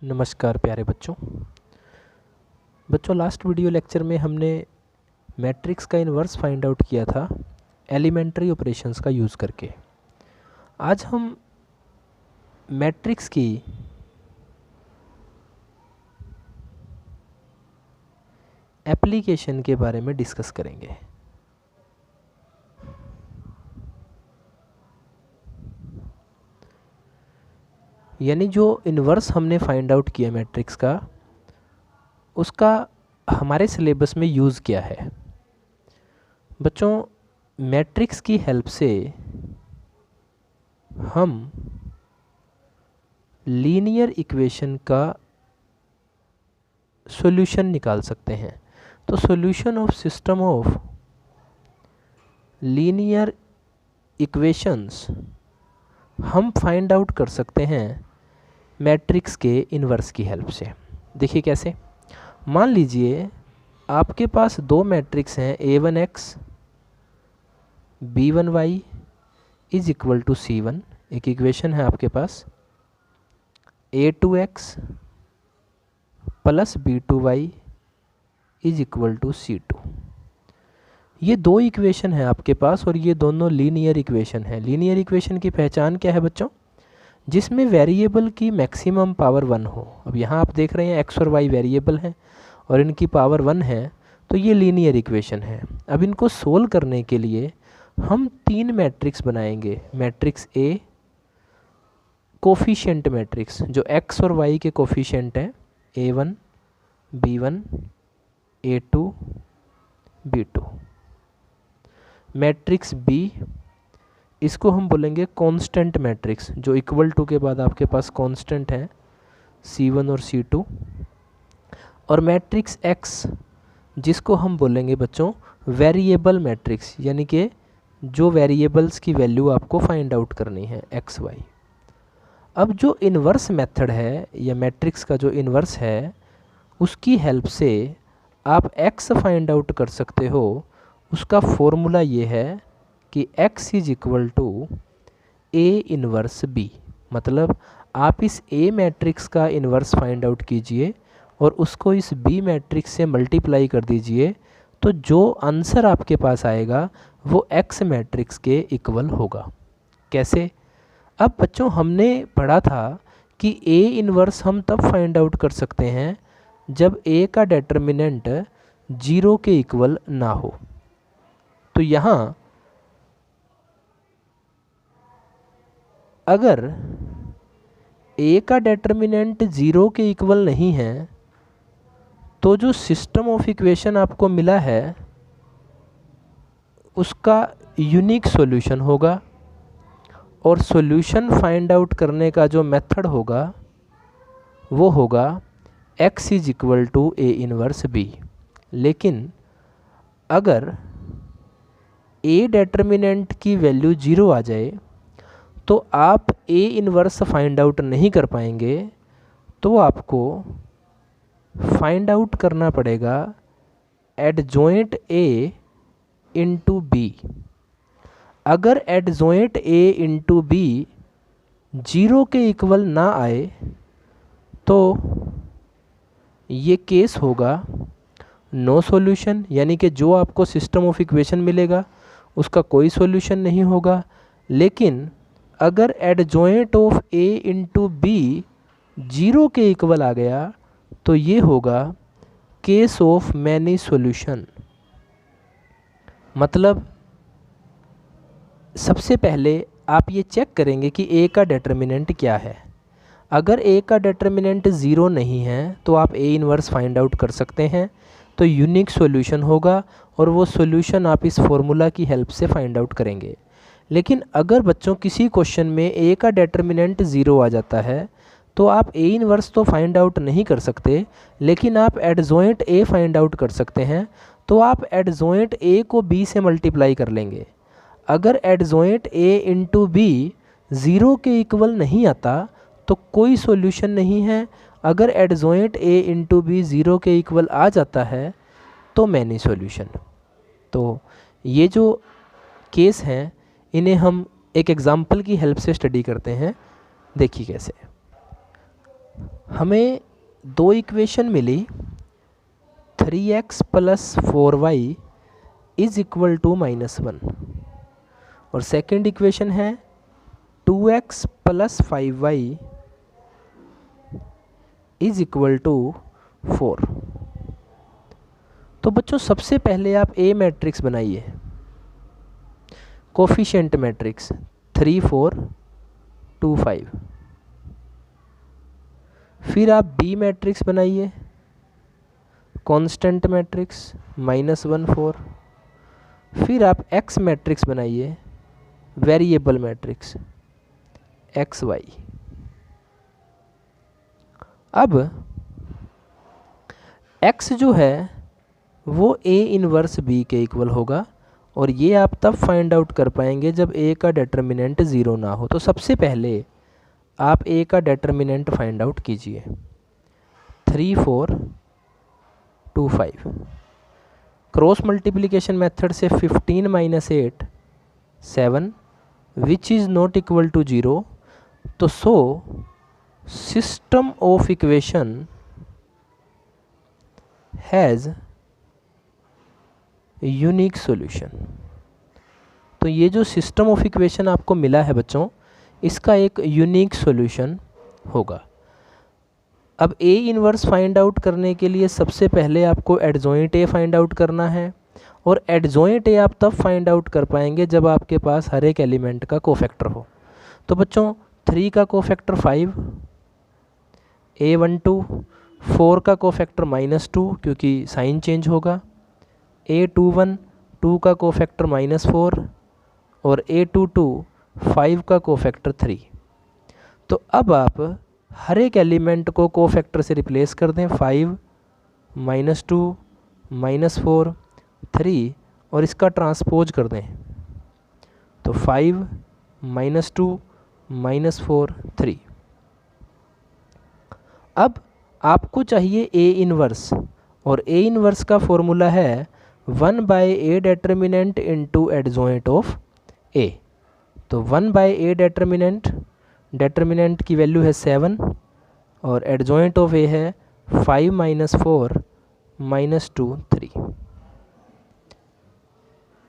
नमस्कार प्यारे बच्चों। लास्ट वीडियो लेक्चर में हमने मैट्रिक्स का इन्वर्स फाइंड आउट किया था एलिमेंट्री ऑपरेशंस का यूज़ करके। आज हम मैट्रिक्स की एप्लीकेशन के बारे में डिस्कस करेंगे। यानी जो इन्वर्स हमने फाइंड आउट किया मैट्रिक्स का, उसका हमारे सिलेबस में यूज़ किया है। बच्चों, मैट्रिक्स की हेल्प से हम लीनियर इक्वेशन का सॉल्यूशन निकाल सकते हैं। तो solution of system of linear equations हम फाइंड आउट कर सकते हैं मैट्रिक्स के इन्वर्स की हेल्प से। देखिए कैसे। मान लीजिए आपके पास दो मैट्रिक्स हैं, A1x B1y is equal to C1। एक इक्वेशन है आपके पास A2x plus B2y is equal to C2। ये दो इक्वेशन है आपके पास और ये दोनों लीनियर इक्वेशन है। लीनियर इक्वेशन की पहचान क्या है बच्चों? जिसमें वेरिएबल की मैक्सिमम पावर 1 हो। अब यहाँ आप देख रहे हैं x और y वेरिएबल हैं और इनकी पावर 1 है, तो ये लीनियर इक्वेशन है। अब इनको सोल्व करने के लिए हम तीन मैट्रिक्स बनाएंगे। मैट्रिक्स A कोफिशिएंट मैट्रिक्स, जो x और y के कोफिशिएंट हैं, A1 B1 A2 B2। Matrix B, इसको हम बोलेंगे कांस्टेंट मैट्रिक्स, जो इक्वल टू के बाद आपके पास कांस्टेंट है C1 और C2। और मैट्रिक्स X, जिसको हम बोलेंगे बच्चों वेरिएबल मैट्रिक्स, यानी कि जो वेरिएबल्स की वैल्यू आपको फाइंड आउट करनी है x y। अब जो इन्वर्स मेथड है या मैट्रिक्स का जो इन्वर्स है, उसकी हेल्प से आप x फाइंड आउट कर सकते हो। उसका फॉर्मूला ये है कि x is equal to A inverse B। मतलब आप इस A मैट्रिक्स का इन्वर्स फाइंड आउट कीजिए और उसको इस B मैट्रिक्स से मल्टीप्लाई कर दीजिए, तो जो आंसर आपके पास आएगा वो X मैट्रिक्स के इक्वल होगा। कैसे? अब बच्चों, हमने पढ़ा था कि A इन्वर्स हम तब फाइंड आउट कर सकते हैं जब A का डेटर्मिनेंट 0 के इक्वल ना हो। तो यहाँ अगर A का डेटर्मिनेंट 0 के इक्वल नहीं है, तो जो सिस्टम ऑफ इक्वेशन आपको मिला है उसका यूनिक सॉल्यूशन होगा। और सॉल्यूशन फाइंड आउट करने का जो मेथड होगा वो होगा x is equal to A inverse B। लेकिन अगर A डेटर्मिनेंट की वैल्यू 0 आ जाए तो आप A इन्वर्स फाइंड आउट नहीं कर पाएंगे। तो आपको फाइंड आउट करना पड़ेगा एडजॉइंट A इंटू B। अगर एडजॉइंट A इंटू B 0 के इक्वल ना आए तो ये केस होगा नो सॉल्यूशन, यानी कि जो आपको सिस्टम ऑफ इक्वेशन मिलेगा उसका कोई सॉल्यूशन नहीं होगा। लेकिन अगर adjoint of A into B 0 के इक्वल आ गया तो ये होगा केस ऑफ मैनी सॉल्यूशन। मतलब सबसे पहले आप ये चेक करेंगे कि A का डेटर्मिनेंट क्या है। अगर A का डेटर्मिनेंट 0 नहीं है तो आप A इन्वर्स फाइंड आउट कर सकते हैं, तो यूनिक सॉल्यूशन होगा और वो सॉल्यूशन आप इस फॉर्मूला की हेल्प से फाइंड आउट करेंगे। लेकिन अगर बच्चों किसी क्वेश्चन में A का डेटर्मिनेंट 0 आ जाता है तो आप A इन्वर्स तो फाइंड आउट नहीं कर सकते, लेकिन आप एडजॉइंट A फाइंड आउट कर सकते हैं। तो आप एडजॉइंट A को B से मल्टीप्लाई कर लेंगे। अगर एडजॉइंट A इंटू B 0 के इक्वल नहीं आता तो कोई सॉल्यूशन नहीं है। अगर एडजॉइंट A इंटू B 0 के इक्वल आ जाता है तो मैनी सॉल्यूशन। तो ये जो केस हैं इन्हें हम एक एग्जाम्पल की हेल्प से स्टडी करते हैं। देखिए कैसे। हमें दो इक्वेशन मिली, 3x + 4y is equal to -1 और सेकेंड इक्वेशन है 2x + 5y is equal to 4। तो बच्चों सबसे पहले आप ए मैट्रिक्स बनाइए, कोफिशिएंट मैट्रिक्स 3 4 2 5। फिर आप बी मैट्रिक्स बनाइए, कांस्टेंट मैट्रिक्स -1 4। फिर आप एक्स मैट्रिक्स बनाइए, वेरिएबल मैट्रिक्स एक्स वाई। अब x जो है वो a इनवर्स b के इक्वल होगा और ये आप तब फाइंड आउट कर पाएंगे जब a का डिटर्मिनेंट 0 ना हो। तो सबसे पहले आप a का डिटर्मिनेंट फाइंड आउट कीजिए, 3 4 2 5। क्रॉस मल्टीप्लिकेशन मेथड से 15 - 8 7 which is not equal to 0। तो so system of equation has unique solution. तो ये जो सिस्टम ऑफ इक्वेशन आपको मिला है बच्चों, इसका एक यूनिक सॉल्यूशन होगा। अब ए इनवर्स फाइंड आउट करने के लिए सबसे पहले आपको एडजॉइंट ए फाइंड आउट करना है और एडजॉइंट ए आप तब फाइंड आउट कर पाएंगे जब आपके पास हर एक एलिमेंट का कोफैक्टर हो। तो बच्चों 3 का कोफैक्टर 5, A12, 4 का कोफैक्टर -2 क्योंकि साइन चेंज होगा, A21 2 का कोफैक्टर -4 और A22 5 का कोफैक्टर 3। तो अब आप हर एक एलिमेंट को कोफैक्टर से रिप्लेस कर दें, 5 -2 -4 3 और इसका ट्रांसपोज कर दें। तो 5 -2 -4 3। अब आपको चाहिए ए इनवर्स और ए इनवर्स का फॉर्मूला है 1/a determinant into adjoint of A. तो 1/a डेटर्मिनेंट की वैल्यू है 7 और एडजॉइंट ऑफ ए है 5 - 4 -2 3।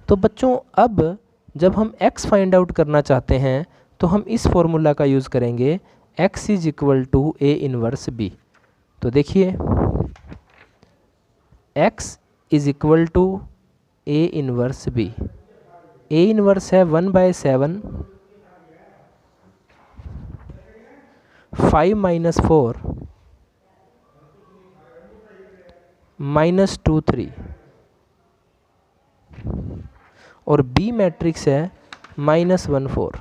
तो बच्चों अब जब हम x फाइंड आउट करना चाहते हैं तो हम इस फॉर्मूला का यूज़ करेंगे, x is equal to A inverse b। तो देखिए x is equal to A inverse b। A inverse है 1/7 5 - 4 -2 3 और बी मैट्रिक्स है -1 4।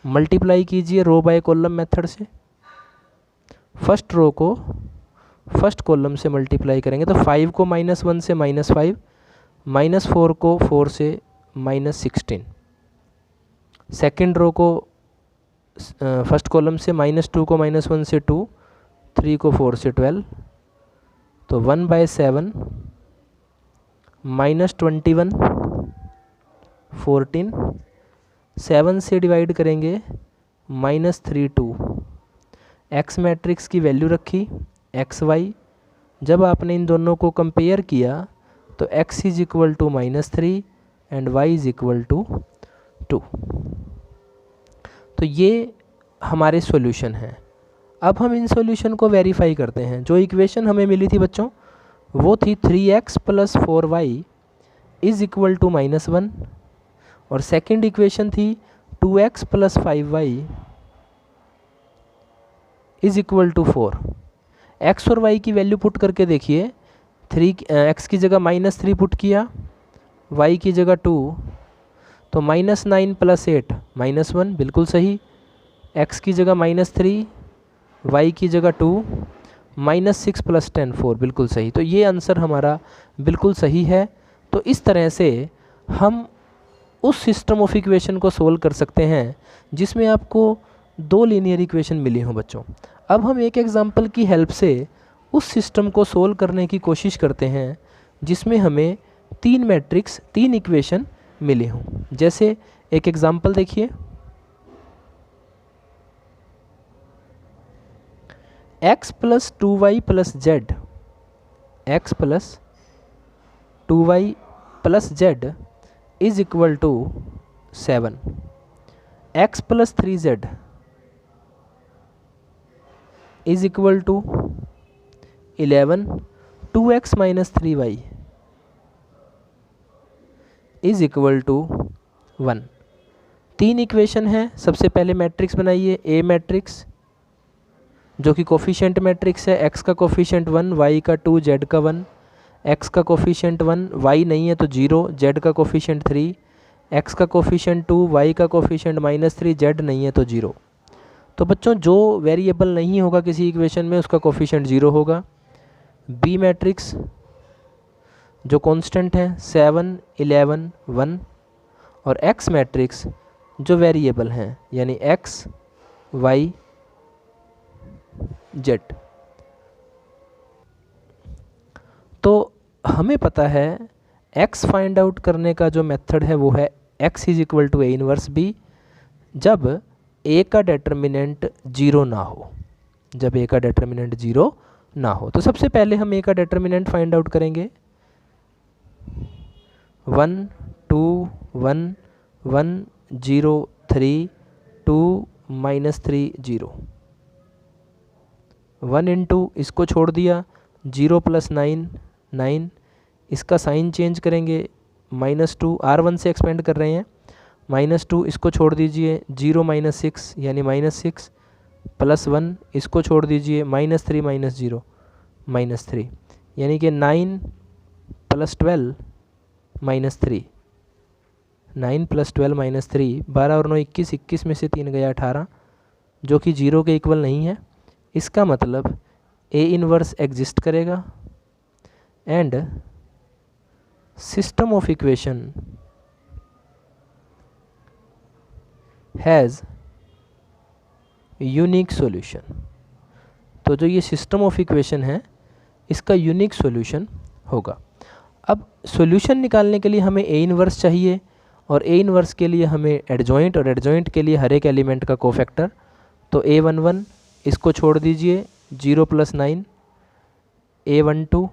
मल्टीप्लाई कीजिए रो बाय कॉलम मेथड से। फर्स्ट रो को फर्स्ट कॉलम से मल्टीप्लाई करेंगे तो 5 को -1 से -5, -4 को 4 से -16। सेकेंड रो को फर्स्ट कॉलम से -2 को -1 से 2, 3 को 4 से 12। तो 1/7 -21 14, 7 से डिवाइड करेंगे -3 2। एक्स मैट्रिक्स की वैल्यू रखी एक्स वाई। जब आपने इन दोनों को कंपेयर किया तो x is equal to -3 and y is equal to 2। तो ये हमारे सॉल्यूशन हैं। अब हम इन सॉल्यूशन को वेरीफाई करते हैं। जो इक्वेशन हमें मिली थी बच्चों वो थी 3x + 4y is equal to -1 और सेकंड इक्वेशन थी 2x + 5y is equal to 4। x और y की वैल्यू पुट करके देखिए, x की जगह -3 पुट किया, y की जगह 2, तो -9 + 8 -1 बिल्कुल सही। x की जगह -3, y की जगह 2, -6 + 10 4 बिल्कुल सही। तो ये आंसर हमारा बिल्कुल सही है। तो इस तरह से हम उस सिस्टम ऑफ इक्वेशन को सोल्व कर सकते हैं जिसमें आपको 2 लीनियर इक्वेशन मिली हों बच्चों। अब हम एक एग्जांपल की हेल्प से उस सिस्टम को सोल्व करने की कोशिश करते हैं जिसमें हमें 3 मैट्रिक्स 3 इक्वेशन मिली हों। जैसे एक एग्जाम्पल देखिए, x plus 2y plus Z, X plus 2y plus Z is equal to 7, x plus 3z is equal to 11, 2x minus 3y is equal to 1। तीन इक्वेशन है। सबसे पहले मैट्रिक्स बनाइए, ए मैट्रिक्स जो कि कोफिशिएंट मैट्रिक्स है, x का coefficient 1, y का 2, z का 1, x का कोफिशिएंट 1, y नहीं है तो 0, z का कोफिशिएंट 3, x का कोफिशिएंट 2, y का कोफिशिएंट -3, z नहीं है तो 0। तो बच्चों जो वेरिएबल नहीं होगा किसी इक्वेशन में उसका कोफिशिएंट 0 होगा। बी मैट्रिक्स जो कांस्टेंट है 7, 11, 1, और एक्स मैट्रिक्स जो वेरिएबल हैं यानी x, y, z। तो हमें पता है x फाइंड आउट करने का जो मेथड है वो है x is equal to A inverse B जब a का डेटर्मिनेंट 0 ना हो, जब a का डेटर्मिनेंट 0 ना हो। तो सबसे पहले हम a का डेटर्मिनेंट फाइंड आउट करेंगे। 1, 2, 1, 1, 0, 3, 2, -3, 0। 1 इंटू इसको छोड़ दिया 0 + 9, 9, इसका साइन चेंज करेंगे -2, R1 से एक्सपेंड कर रहे हैं, -2 इसको छोड़ दीजिए 0 - 6 यानी -6, +1 इसको छोड़ दीजिए -3 - 0 -3 यानी कि 9 + 12 -3, 9 + 12 -3, 12 और 9 21, 21 में से 3 गया 18 जो कि 0 के इक्वल नहीं है। इसका मतलब ए इनवर्स एग्जिस्ट करेगा and system of equation has unique solution. तो जो ये सिस्टम ऑफ इक्वेशन है इसका यूनिक सॉल्यूशन होगा। अब सॉल्यूशन निकालने के लिए हमें ए इनवर्स चाहिए और ए इनवर्स के लिए हमें एडजॉइंट और एडजॉइंट के लिए हर एक एलिमेंट का कोफैक्टर। तो A11 इसको छोड़ दीजिए 0 + 9, A12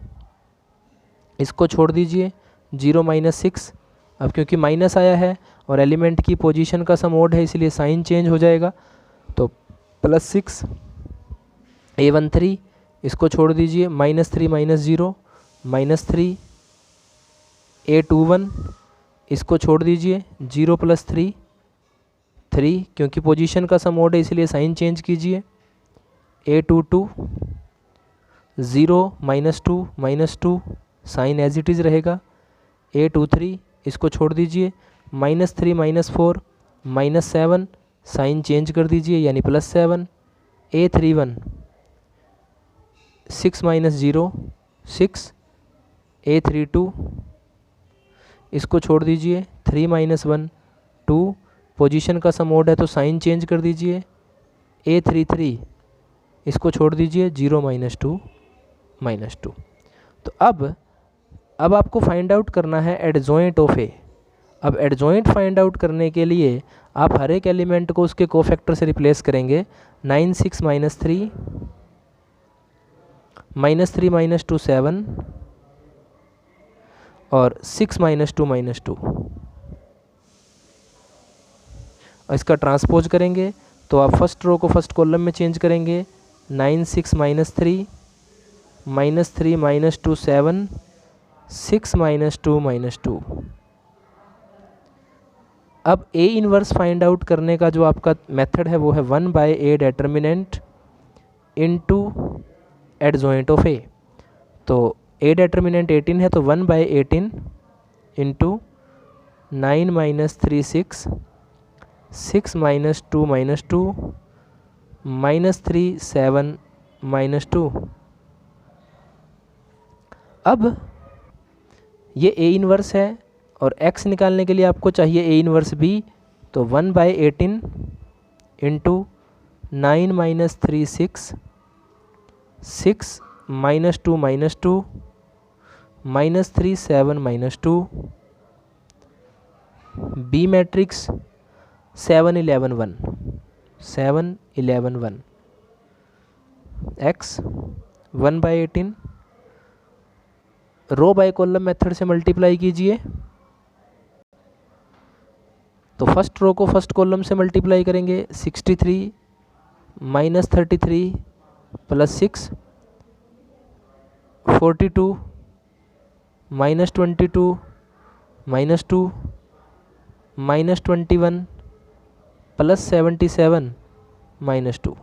इसको छोड़ दीजिए 0 - 6। अब क्योंकि माइनस आया है और एलिमेंट की पोजीशन का सम ओड है इसलिए साइन चेंज हो जाएगा, तो +6, A13 इसको छोड़ दीजिए -3 - 0 -3, A21 इसको छोड़ दीजिए 0 + 3, 3 क्योंकि पोजीशन का सम ओड है इसलिए साइन चेंज कीजिए, A22 0 -2 -2 sign as it is रहेगा, A23 इसको छोड़ दीजिए -3 - 4 -7 साइन चेंज कर दीजिए यानी +7, A31 6 - 0 6, A32 इसको छोड़ दीजिए 3 - 1 2, पोजीशन का सम ओड है तो साइन चेंज कर दीजिए, A33 इसको छोड़ दीजिए 0 - 2 -2। तो अब आपको फाइंड आउट करना है एडजॉइंट ऑफ ए। अब एडजॉइंट फाइंड आउट करने के लिए आप हर एक एलिमेंट को उसके कोफैक्टर से रिप्लेस करेंगे। 9 6 -3 -3 - 2 7 और 6 - 2 -2 और इसका ट्रांसपोज करेंगे तो आप फर्स्ट रो को फर्स्ट कॉलम में चेंज करेंगे। 9 6 -3 -3 - 2 7 6 - 2 -2। अब ए इनवर्स फाइंड आउट करने का जो आपका मेथड है वो है 1/a determinant into adjoint of A. तो ए डेटर्मिनेंट 18 है तो 1/18 इंटू 9 - 3 6 6 - 2 -2 -3 7 -2। अब ये ए इनवर्स है और x निकालने के लिए आपको चाहिए ए इनवर्स b। तो 1/18 into 9 - 3 6 6 -2 -2 -3 7 -2 B matrix 7 11 1, 7 11 1, x 1/18 row by column method से मल्टीप्लाई कीजिए। तो फर्स्ट रो को फर्स्ट कॉलम से मल्टीप्लाई करेंगे, 63 - 33 + 6, 42 - 22 - 2 -21 + 77 - 2,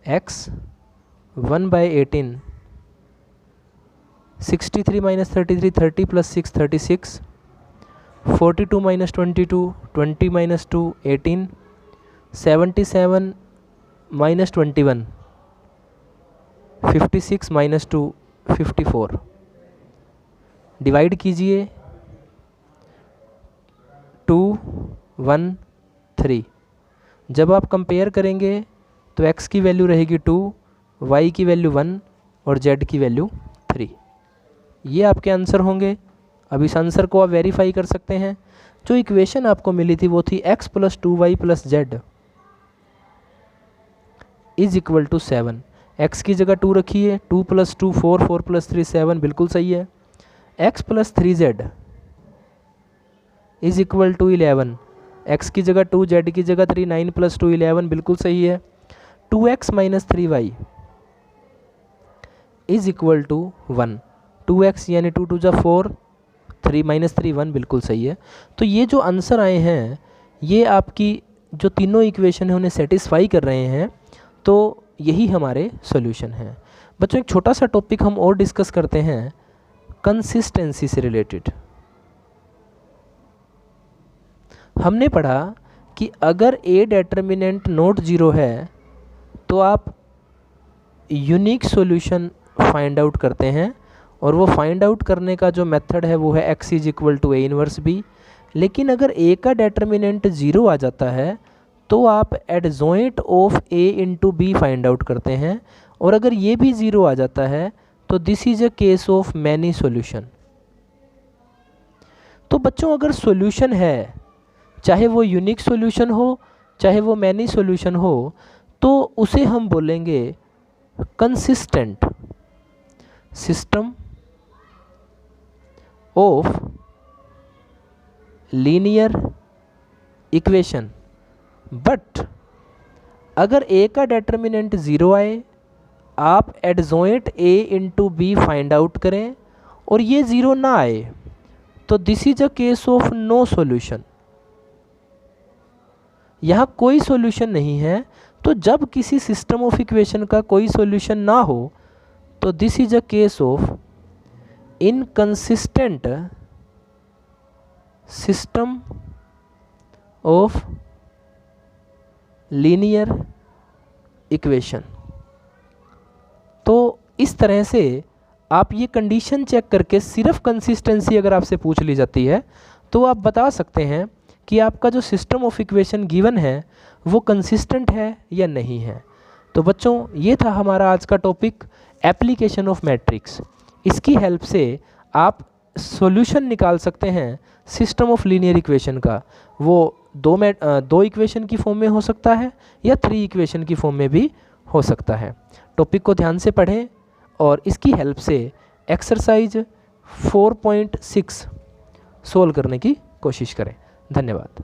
x 1/18, 63 - 33 30 + 6 36, 42 - 22 20 - 2 18, 77 - 21 56 - 2 54। डिवाइड कीजिए, 2 1 3। जब आप कंपेयर करेंगे तो x की वैल्यू रहेगी 2, y की वैल्यू 1 और z की वैल्यू 3। ये आपके आंसर होंगे। अब इस आंसर को आप वेरीफाई कर सकते हैं। जो इक्वेशन आपको मिली थी वो थी x + 2y + z = 7। x की जगह 2 रखिए, 2 + 2 4, 4 + 3 7, बिल्कुल सही है। x + 3z = 11, x की जगह 2, z की जगह 3, 9 + 2 11, बिल्कुल सही है। 2x - 3y = 1, 2x यानी 2 2 = 4, 3 - 3 1, बिल्कुल सही है। तो ये जो आंसर आए हैं ये आपकी जो तीनों इक्वेशन है उन्हें सेटिस्फाई कर रहे हैं, तो यही हमारे सॉल्यूशन हैं। बच्चों एक छोटा सा टॉपिक हम और डिस्कस करते हैं कंसिस्टेंसी से रिलेटेड। हमने पढ़ा कि अगर ए डेटर्मिनेंट नॉट ज़ीरो है तो आप यूनिक सॉल्यूशन फाइंड आउट करते हैं, और वो फाइंड आउट करने का जो मेथड है वो है x = a इनवर्स b। लेकिन अगर a का डेटर्मिनेंट ज़ीरो आ जाता है तो आप adjoint of a × b find out करते हैं, और अगर ये भी ज़ीरो आ जाता है तो this is a case of many solution. तो बच्चों अगर सॉल्यूशन है, चाहे वो यूनिक सॉल्यूशन हो चाहे वो मैनी सॉल्यूशन हो, तो उसे हम बोलेंगे consistent system of linear equation. But अगर a का डेटर्मिनेंट ज़ीरो आए, आप adjoint a × b find out करें और ये ज़ीरो ना आए, तो this is a case of no solution. यहाँ कोई सॉल्यूशन नहीं है। तो जब किसी सिस्टम ऑफ इक्वेशन का कोई सॉल्यूशन ना हो तो this is a case of inconsistent system of linear equation. तो इस तरह से आप ये कंडीशन चेक करके सिर्फ कंसिस्टेंसी अगर आपसे पूछ ली जाती है तो आप बता सकते हैं कि आपका जो सिस्टम ऑफ इक्वेशन गिवन है वो कंसिस्टेंट है या नहीं है। तो बच्चों ये था हमारा आज का टॉपिक एप्लीकेशन ऑफ मैट्रिक्स। इसकी हेल्प से आप सॉल्यूशन निकाल सकते हैं सिस्टम ऑफ लीनियर इक्वेशन का। वो दो इक्वेशन की फॉर्म में हो सकता है या 3 इक्वेशन की फॉर्म में भी हो सकता है। टॉपिक को ध्यान से पढ़ें और इसकी हेल्प से एक्सरसाइज 4.6 सोल्व करने की कोशिश करें। धन्यवाद।